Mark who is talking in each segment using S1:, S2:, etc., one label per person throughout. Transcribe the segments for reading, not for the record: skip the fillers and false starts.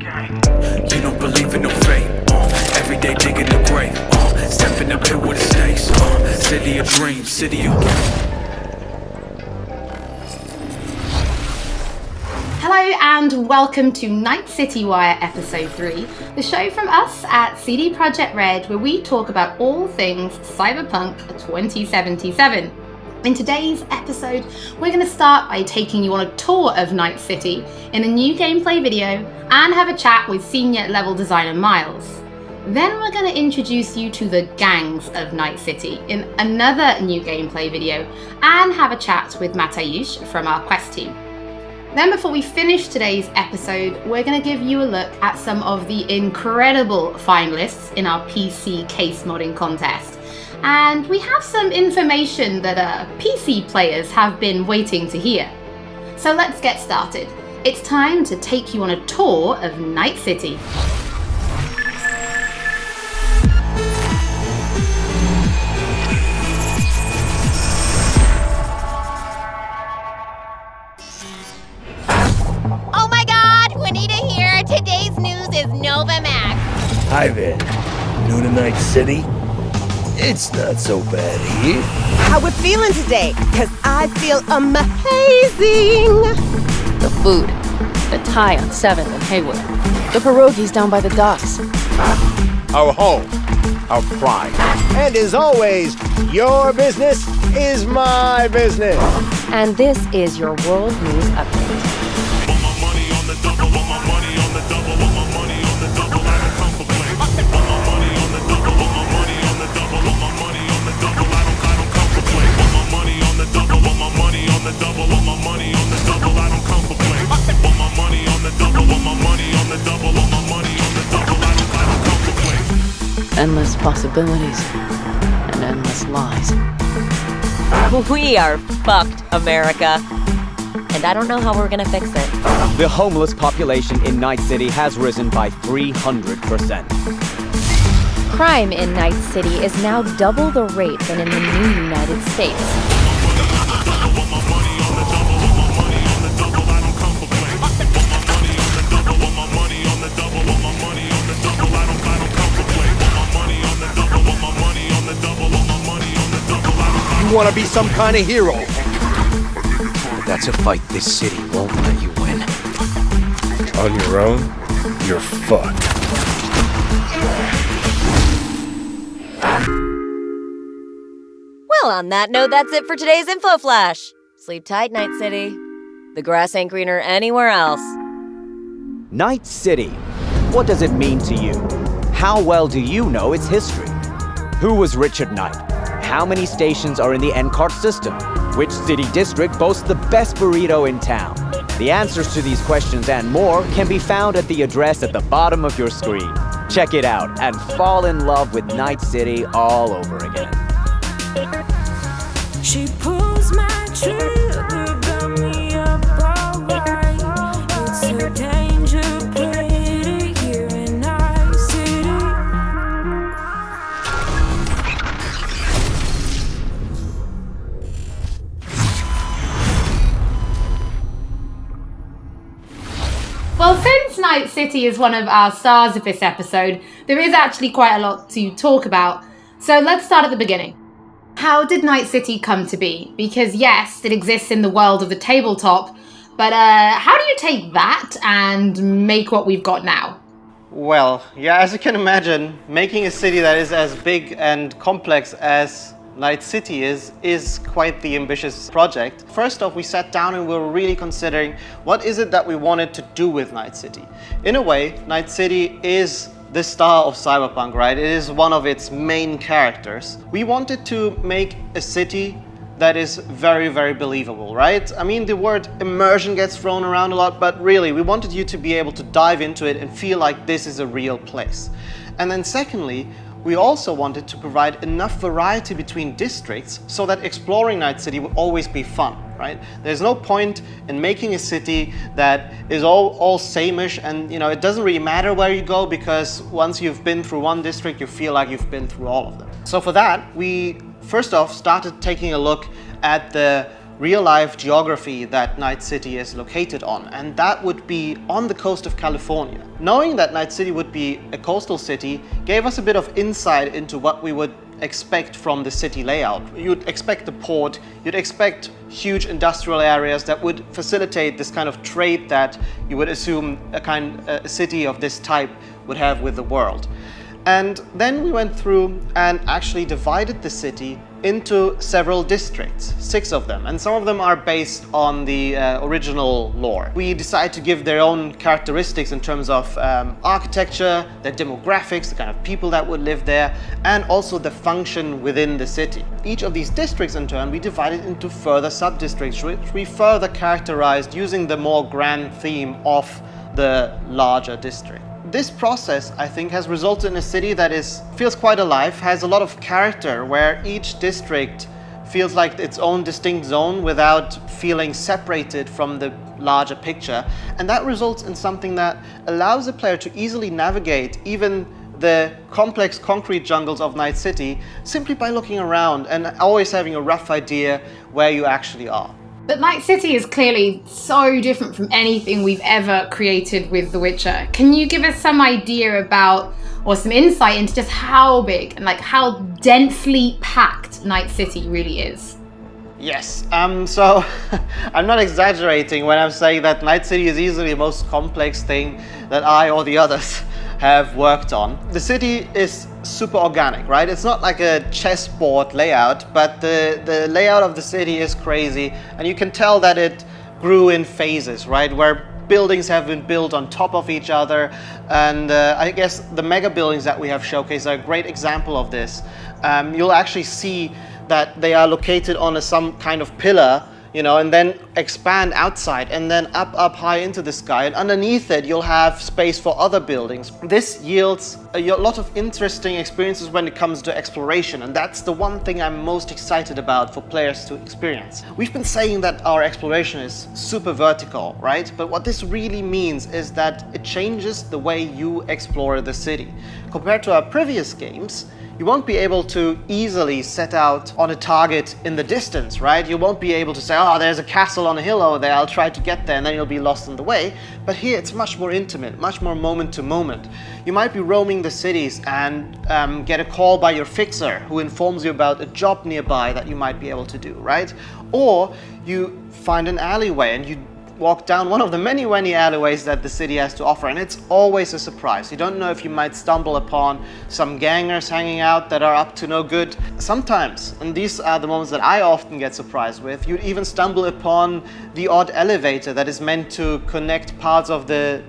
S1: gang. You don't believe in no fate. Every day digging the grave. Stepping up here with the stakes. City of dreams, city of...
S2: Hello and welcome to Night City Wire Episode 3, the show from us at CD PROJEKT RED where we talk about all things Cyberpunk 2077. In today's episode, we're going to start by taking you on a tour of Night City in a new gameplay video and have a chat with senior level designer Miles. Then we're going to introduce you to the gangs of Night City in another new gameplay video and have a chat with Mateusz from our quest team. Then before we finish today's episode, we're going to give you a look at some of the incredible finalists in our PC case modding contest. And we have some information that PC players have been waiting to hear. So let's get started. It's time to take you on a tour of Night City.
S3: Today's news is Nova Max.
S4: Hi there. New to Night City? It's not so bad here.
S5: How we feeling today? Cause I feel amazing.
S6: The food. The Thai on 7th and Haywood. The pierogies down by the docks.
S7: Our home. Our pride.
S8: And as always, your business is my business.
S6: And this is your World News Update. Endless possibilities and endless lies.
S3: We are fucked, America. And I don't know how we're gonna fix it.
S9: The homeless population in Night City has risen by 300%.
S10: Crime in Night City is now double the rate than in the new United States.
S7: You want to be some kind of hero.
S4: But that's a fight this city won't let you win. On your own, you're fucked.
S3: Well, on that note, that's it for today's Info Flash. Sleep tight, Night City. The grass ain't greener anywhere else.
S9: Night City. What does it mean to you? How well do you know its history? Who was Richard Knight? How many stations are in the NCART system? Which city district boasts the best burrito in town? The answers to these questions and more can be found at the address at the bottom of your screen. Check it out and fall in love with Night City all over again.
S11: She pulls my trigger, got me up alright. It's a danger play here in Night City.
S2: Well, since Night City is one of our stars of this episode, there is actually quite a lot to talk about. So let's start at the beginning. How did Night City come to be? Because yes, it exists in the world of the tabletop, but how do you take that and make what we've got now?
S12: Well, yeah, as you can imagine, making a city that is as big and complex as Night City is quite the ambitious project. First off, we sat down and we were really considering what is it that we wanted to do with Night City. In a way, Night City is the star of Cyberpunk, right? It is one of its main characters. We wanted to make a city that is very, very believable, right? I mean, the word immersion gets thrown around a lot, but really, we wanted you to be able to dive into it and feel like this is a real place. And then secondly, we also wanted to provide enough variety between districts so that exploring Night City would always be fun, right? There's no point in making a city that is all same-ish and, it doesn't really matter where you go because once you've been through one district, you feel like you've been through all of them. So for that, we first off started taking a look at the real-life geography that Night City is located on, and that would be on the coast of California. Knowing that Night City would be a coastal city gave us a bit of insight into what we would expect from the city layout. You'd expect the port, you'd expect huge industrial areas that would facilitate this kind of trade that you would assume a city of this type would have with the world. And then we went through and actually divided the city into several districts, 6 of them, and some of them are based on the original lore. We decided to give their own characteristics in terms of architecture, their demographics, the kind of people that would live there, and also the function within the city. Each of these districts in turn we divided into further sub-districts, which we further characterized using the more grand theme of the larger district. This process, I think, has resulted in a city that feels quite alive, has a lot of character, where each district feels like its own distinct zone without feeling separated from the larger picture. And that results in something that allows the player to easily navigate even the complex concrete jungles of Night City simply by looking around and always having a rough idea where you actually are.
S2: But Night City is clearly so different from anything we've ever created with The Witcher. Can you give us some idea about, or some insight into just how big and how densely packed Night City really is?
S12: Yes, so I'm not exaggerating when I'm saying that Night City is easily the most complex thing that I or the others have worked on. The city is super organic, right? It's not like a chessboard layout, but the layout of the city is crazy, and you can tell that it grew in phases, right? Where buildings have been built on top of each other, and I guess the mega buildings that we have showcased are a great example of this. You'll actually see that they are located on some kind of pillar, and then expand outside and then up high into the sky, and underneath it you'll have space for other buildings. This yields a lot of interesting experiences when it comes to exploration, and that's the one thing I'm most excited about for players to experience. We've been saying that our exploration is super vertical, right? But what this really means is that it changes the way you explore the city. Compared to our previous games, you won't be able to easily set out on a target in the distance, right? You won't be able to say, oh, there's a castle on a hill over there, I'll try to get there, and then you'll be lost on the way. But here it's much more intimate, much more moment to moment. You might be roaming the cities and get a call by your fixer who informs you about a job nearby that you might be able to do, right? Or you find an alleyway and you walk down one of the many alleyways that the city has to offer, and it's always a surprise. You don't know if you might stumble upon some gangers hanging out that are up to no good. Sometimes, and these are the moments that I often get surprised with, you'd even stumble upon the odd elevator that is meant to connect parts of the,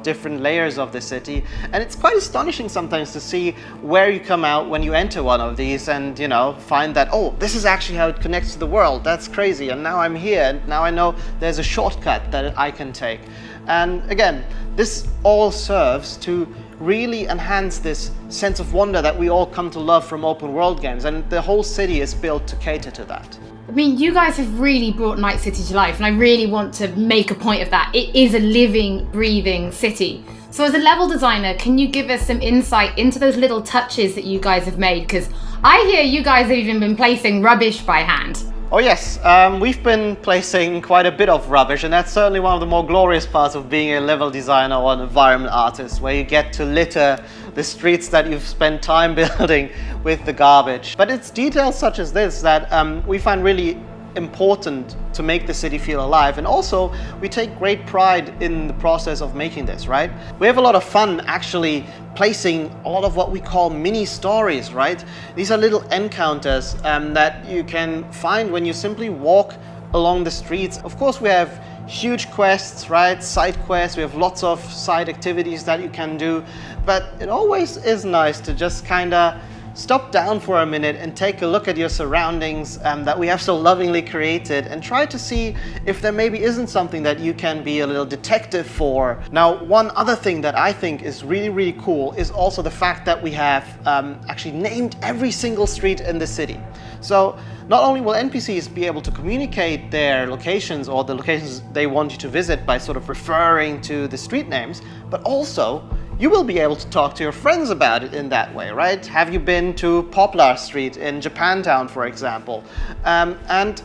S12: different layers of the city. And it's quite astonishing sometimes to see where you come out when you enter one of these and, find that, oh, this is actually how it connects to the world. That's crazy. And now I'm here, and now I know there's a shortcut that I can take. And again, this all serves to really enhance this sense of wonder that we all come to love from open world games, and the whole city is built to cater to that.
S2: I mean, you guys have really brought Night City to life, and I really want to make a point of that. It is a living, breathing city. So as a level designer, can you give us some insight into those little touches that you guys have made? Because I hear you guys have even been placing rubbish by hand.
S12: Oh yes, we've been placing quite a bit of rubbish, and that's certainly one of the more glorious parts of being a level designer or an environment artist, where you get to litter the streets that you've spent time building with the garbage. But it's details such as this that we find really important to make the city feel alive, and also we take great pride in the process of making this, right? We have a lot of fun actually placing a lot of what we call mini stories, right? These are little encounters that you can find when you simply walk along the streets. Of course, we have huge quests, right? Side quests, we have lots of side activities that you can do, but it always is nice to just kind of stop down for a minute and take a look at your surroundings that we have so lovingly created, and try to see if there maybe isn't something that you can be a little detective for. Now, one other thing that I think is really cool is also the fact that we have actually named every single street in the city. So not only will NPCs be able to communicate their locations or the locations they want you to visit by sort of referring to the street names, but also you will be able to talk to your friends about it in that way, right? Have you been to Poplar Street in Japantown, for example? And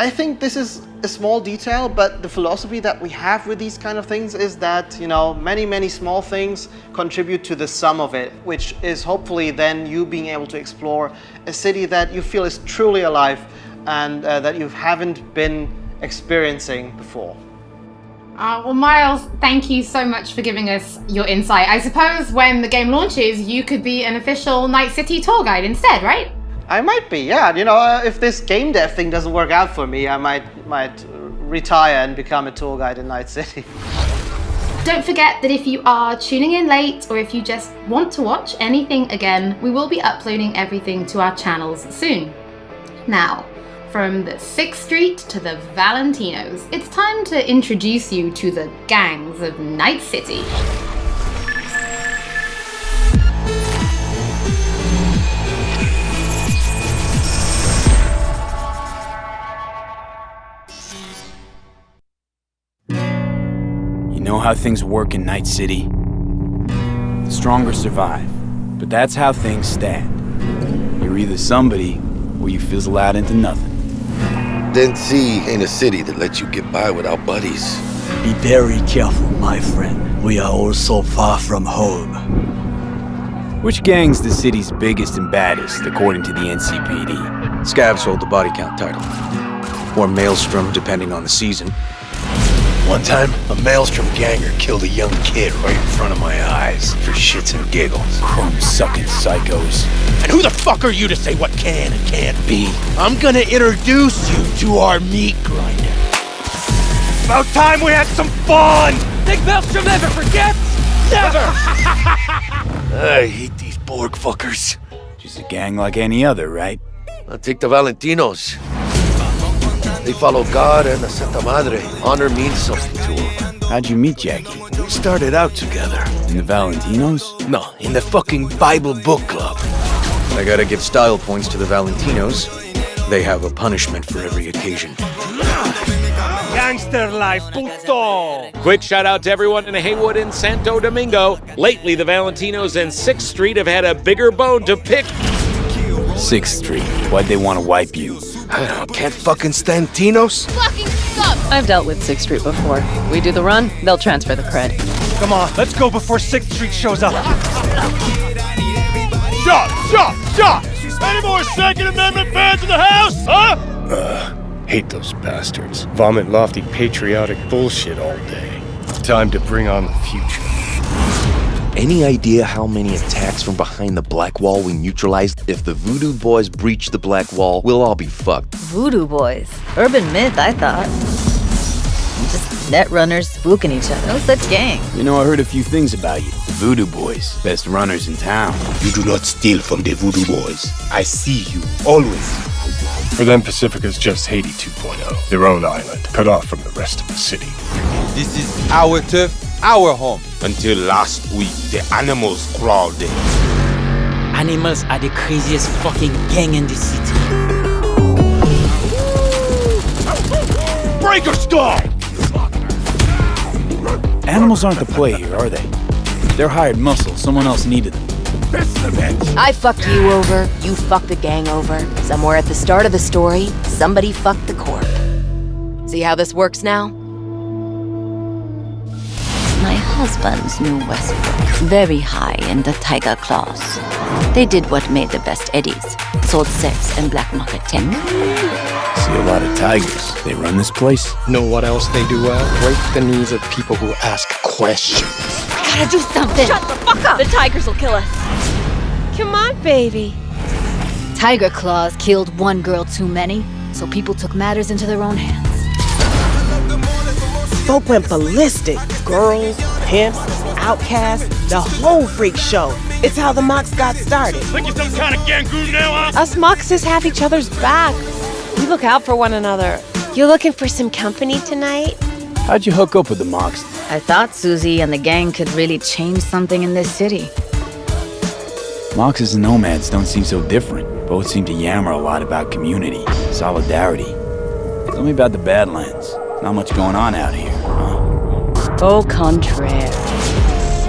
S12: I think this is a small detail, but the philosophy that we have with these kind of things is that, you know, many small things contribute to the sum of it, which is hopefully then you being able to explore a city that you feel is truly alive and that you haven't been experiencing before.
S2: Well, Miles, thank you so much for giving us your insight. I suppose when the game launches, you could be an official Night City tour guide instead, right?
S12: I might be, yeah. You know, if this game dev thing doesn't work out for me, I might retire and become a tour guide in Night City.
S2: Don't forget that if you are tuning in late or if you just want to watch anything again, we will be uploading everything to our channels soon. Now, from the 6th Street to the Valentinos, it's time to introduce you to the gangs of Night City.
S4: You know how things work in Night City? The stronger survive, but that's how things stand. You're either somebody or you fizzle out into nothing.
S13: Dead Sea ain't a city that lets you get by without buddies.
S14: Be very careful, my friend. We are all so far from home.
S4: Which gang's the city's biggest and baddest, according to the NCPD?
S15: Scavs hold the body count title. Or Maelstrom, depending on the season.
S14: One time, a Maelstrom ganger killed a young kid right in front of my eyes for shits and giggles.
S4: Chrome-sucking psychos.
S14: And who the fuck are you to say what can and can't be? I'm gonna introduce you to our meat grinder. About time we had some fun!
S16: Think Maelstrom never forgets?
S14: Never! I hate these Borg fuckers.
S4: Just a gang like any other, right?
S13: I'll take the Valentinos. They follow God and the Santa Madre. Honor means something to them.
S4: How'd you meet Jackie?
S14: We started out together.
S4: In the Valentinos?
S14: No, in the fucking Bible book club.
S15: I gotta give style points to the Valentinos. They have a punishment for every occasion.
S7: Gangster life, puto!
S17: Quick shout out to everyone in Haywood and Santo Domingo. Lately, the Valentinos and 6th Street have had a bigger bone to pick.
S4: 6th Street. Why'd they want to wipe you?
S14: I don't, can't fucking stand Tinos.
S6: Fucking scum! I've dealt with 6th Street before. We do the run, they'll transfer the cred.
S7: Come on, let's go before 6th Street shows up. Shot! Any more Second Amendment fans in the house, huh?
S18: Hate those bastards. Vomit lofty patriotic bullshit all day. Time to bring on the future.
S19: Any idea how many attacks from behind the Black Wall we neutralized? If the Voodoo Boys breach the Black Wall, we'll all be fucked.
S20: Voodoo Boys? Urban myth, I thought. Just net runners spooking each other. No such gang.
S4: You know, I heard a few things about you. The Voodoo Boys, best runners in town.
S18: You do not steal from the Voodoo Boys. I see you, always. For them, Pacifica's just Haiti 2.0. Their own island, cut off from the rest of the city.
S21: This is our turf, our home. Until last week, the animals crawled in.
S16: Animals are the craziest fucking gang in the city.
S7: Breaker stall!
S4: Animals aren't the play here, are they? They're hired muscle. Someone else needed them.
S3: I fucked you over, you fucked the gang over. Somewhere at the start of the story, somebody fucked the corp. See how this works now?
S20: My husband's new Westbrook. Very high in the tiger claws. They did what made the best eddies. Sold sex and black market tech.
S4: See a lot of tigers. They run this place.
S18: Know what else they do well? Break the knees of people who ask questions.
S20: Gotta do something!
S3: Shut the fuck up! The tigers will kill us.
S5: Come on, baby.
S20: Tiger claws killed one girl too many, so people took matters into their own hands.
S5: Folk went ballistic. Girls, pimps, outcasts, the whole freak show. It's how the Mox got started.
S7: Think you're some kind of gangoon now, huh?
S5: Us Moxes have each other's back. We look out for one another. You looking for some company tonight?
S4: How'd you hook up with the Mox?
S20: I thought Susie and the gang could really change something in this city.
S4: Moxes and nomads don't seem so different. Both seem to yammer a lot about community, solidarity. Tell me about the Badlands. Not much going on out here, huh?
S6: Au contraire.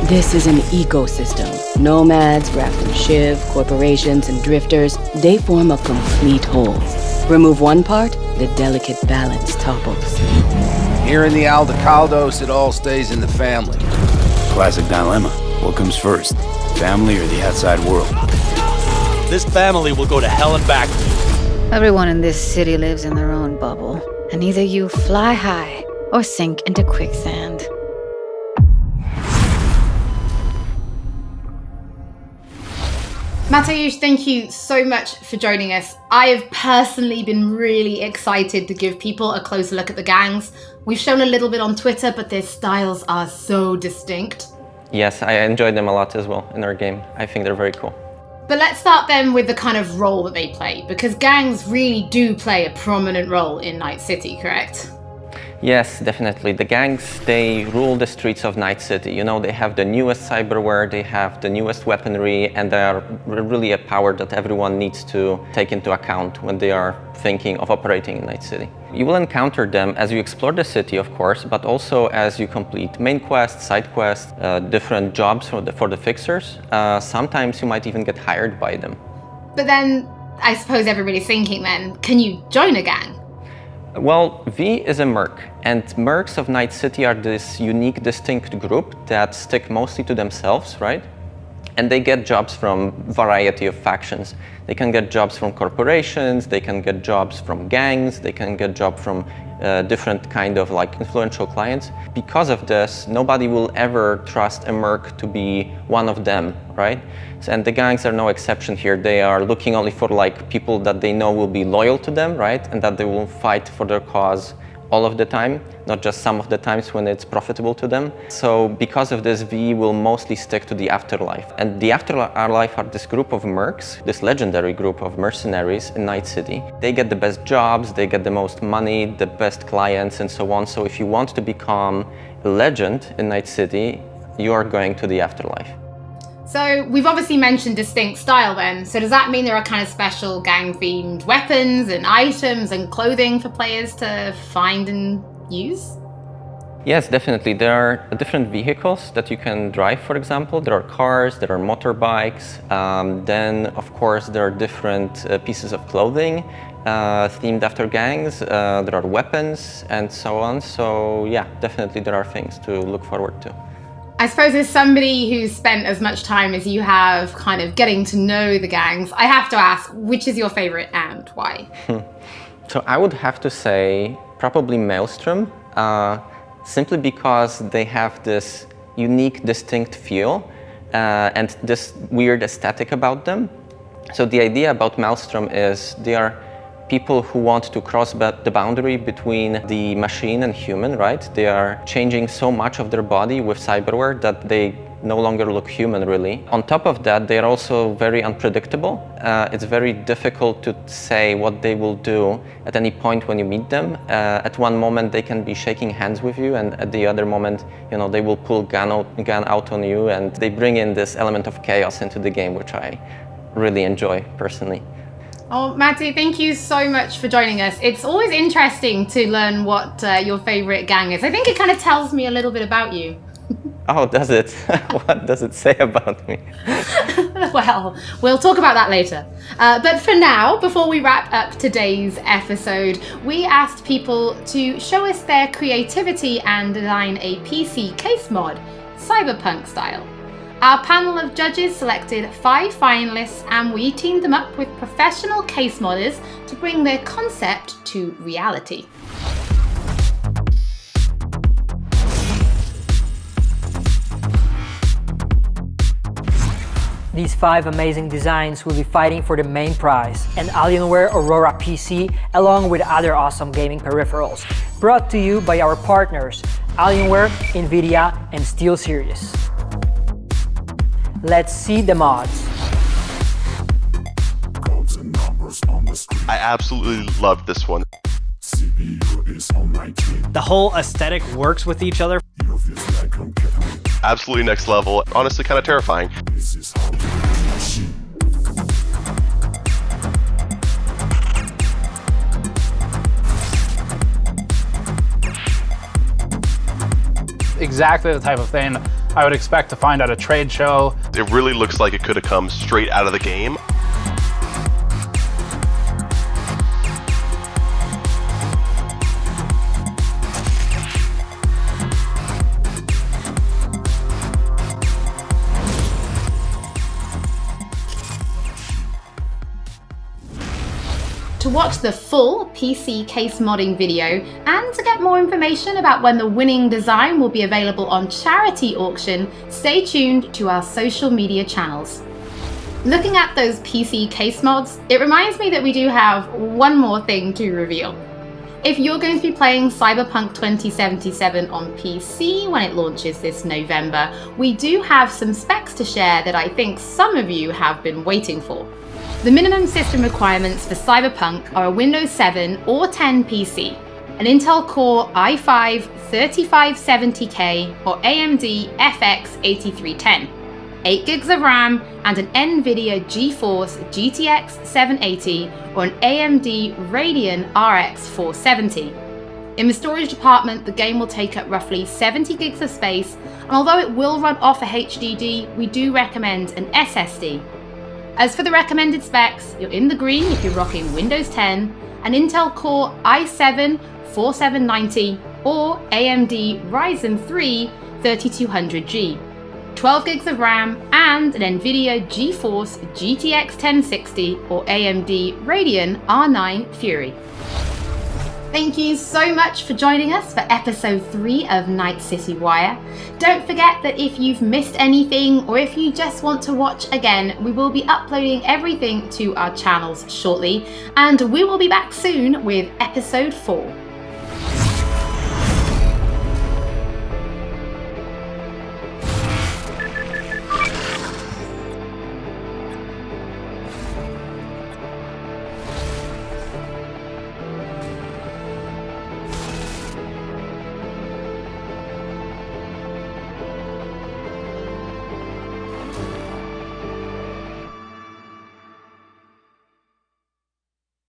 S6: This is an ecosystem. Nomads, Raft and Shiv, corporations, and drifters, they form a complete whole.
S3: Remove one part, the delicate balance topples.
S1: Here in the Aldecaldos, it all stays in the family.
S4: Classic dilemma. What comes first, family or the outside world?
S14: This family will go to hell and back.
S22: Everyone in this city lives in their own bubble, and either you fly high or sink into quicksand.
S2: Mateusz, thank you so much for joining us. I have personally been really excited to give people a closer look at the gangs. We've shown a little bit on Twitter, but their styles are so distinct.
S23: Yes, I enjoyed them a lot as well in our game. I think they're very cool.
S2: But let's start then with the kind of role that they play, because gangs really do play a prominent role in Night City, correct?
S23: Yes, definitely. The gangs, they rule the streets of Night City. You know, they have the newest cyberwar, they have the newest weaponry, and they are really a power that everyone needs to take into account when they are thinking of operating in Night City. You will encounter them as you explore the city, of course, but also as you complete main quests, side quests, different jobs for the fixers. Sometimes you might even get hired by them.
S2: But then, I suppose everybody's thinking then, can you join a gang?
S23: Well, V is a merc, and mercs of Night City are this unique, distinct group that stick mostly to themselves, right? And they get jobs from a variety of factions. They can get jobs from corporations, they can get jobs from gangs, they can get jobs from different kind of like influential clients. Because of this, nobody will ever trust a merc to be one of them, right? And the gangs are no exception here. They are looking only for like people that they know will be loyal to them, right? And that they will fight for their cause all of the time, not just some of the times when it's profitable to them. So because of this, V will mostly stick to the afterlife. And the afterlife are this group of mercs, this legendary group of mercenaries in Night City. They get the best jobs, they get the most money, the best clients, and so on. So if you want to become a legend in Night City, you are going to the afterlife.
S2: So we've obviously mentioned distinct style then, so does that mean there are kind of special gang-themed weapons and items and clothing for players to find and use?
S23: Yes, definitely. There are different vehicles that you can drive, for example. There are cars, there are motorbikes. Then, of course, there are different pieces of clothing themed after gangs. There are weapons and so on. So yeah, definitely there are things to look forward to.
S2: I suppose as somebody who's spent as much time as you have kind of getting to know the gangs, I have to ask, which is your favorite and why?
S23: So I would have to say probably Maelstrom, simply because they have this unique, distinct feel and this weird aesthetic about them. So the idea about Maelstrom is they are people who want to cross the boundary between the machine and human, right? They are changing so much of their body with cyberware that they no longer look human, really. On top of that, they are also very unpredictable. It's very difficult to say what they will do at any point when you meet them. At one moment, they can be shaking hands with you, and at the other moment, you know, they will pull gun out on you, and they bring in this element of chaos into the game, which I really enjoy personally.
S2: Oh, Matty, thank you so much for joining us. It's always interesting to learn what your favorite gang is. I think it kind of tells me a little bit about you.
S23: Oh, does it? What does it say about me?
S2: Well, we'll talk about that later. But for now, before we wrap up today's episode, we asked people to show us their creativity and design a PC case mod, Cyberpunk style. Our panel of judges selected 5 finalists and we teamed them up with professional case modders to bring their concept to reality.
S24: These 5 amazing designs will be fighting for the main prize, an Alienware Aurora PC along with other awesome gaming peripherals, brought to you by our partners Alienware, Nvidia, and SteelSeries. Let's see the mods.
S25: I absolutely loved this one.
S26: The whole aesthetic works with each other.
S25: Absolutely next level. Honestly, kind of terrifying.
S27: Exactly the type of thing I would expect to find at a trade show.
S25: It really looks like it could have come straight out of the game.
S2: watch the full PC case modding video and to get more information about when the winning design will be available on charity auction, stay tuned to our social media channels. Looking at those PC case mods, it reminds me that we do have one more thing to reveal. If you're going to be playing Cyberpunk 2077 on PC when it launches this November, we do have some specs to share that I think some of you have been waiting for. The minimum system requirements for Cyberpunk are a Windows 7 or 10 PC, an Intel Core i5 3570K or AMD FX 8310, 8 gigs of RAM, and an NVIDIA GeForce GTX 780 or an AMD Radeon RX 470. In the storage department, the game will take up roughly 70 gigs of space, and although it will run off a HDD, we do recommend an SSD. As for the recommended specs, you're in the green if you're rocking Windows 10, an Intel Core i7 4790 or AMD Ryzen 3 3200G, 12 gigs of RAM, and an NVIDIA GeForce GTX 1060 or AMD Radeon R9 Fury. Thank you so much for joining us for episode 3 of Night City Wire. Don't forget that if you've missed anything or if you just want to watch again, we will be uploading everything to our channels shortly, and we will be back soon with episode 4.